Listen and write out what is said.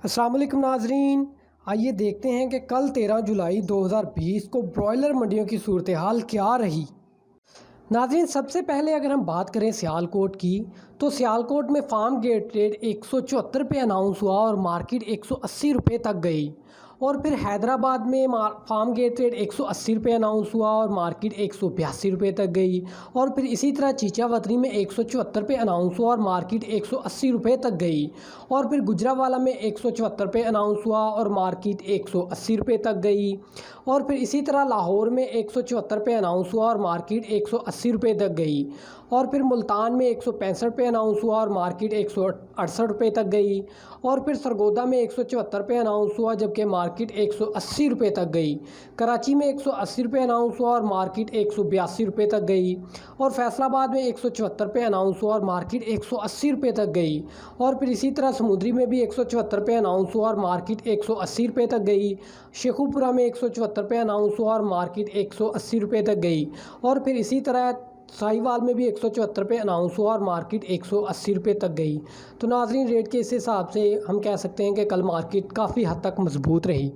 अस्सलाम वालेकुम नाजरीन, आइए देखते हैं कि कल 13 जुलाई 2020 को ब्रॉयलर मंडियों की सूरत हाल क्या रही। नाजरीन, सबसे पहले अगर हम बात करें सियालकोट की, तो सियालकोट में फार्म गेट रेट 174 रुपये अनाउंस हुआ और मार्केट 180 रुपये तक गई। और फिर हैदराबाद में फार्म गेट रेट 180 रुपये अनाउंस हुआ और मार्केट 182 रुपये तक गई। और फिर इसी तरह चीचावतरी में 174 रुपये अनाउंस हुआ और मार्केट 180 रुपये तक गई। और फिर गुजरावाला में 174 रुपये अनाउंस हुआ और मार्केट 180 रुपये तक गई। और फिर इसी तरह लाहौर में 174 रुपये अनाउंस हुआ और मार्केट 180 रुपये तक गई। और फिर मुल्तान में 165 रुपये अनाउंस हुआ और मार्केट 168 रुपये तक गई। और फिर सरगोदा में 174 रुपये अनाउंस हुआ जबकि मार्केट 180 रुपये तक गई। कराची में 180 रुपये अनाउंस हुआ और मार्केट 182 रुपये तक गई। और फैसलाबाद में 174 रुपये अनाउंस हुआ और मार्केट 180 रुपये तक गई। और फिर इसी तरह समुद्री में भी 174 रुपये अनाउंस हुआ और मार्केट 180 रुपये तक गई। शेखुपुरा में 174 रुपये अनाउंस हुआ और मार्केट 180 रुपये तक गई। और फिर इसी तरह साहिवाल में भी 174 रुपये अनाउंस हुआ और मार्केट 180 रुपये तक गई। तो नाजरीन, रेट के इस हिसाब से हम कह सकते हैं कि कल मार्केट काफ़ी हद तक मजबूत रही।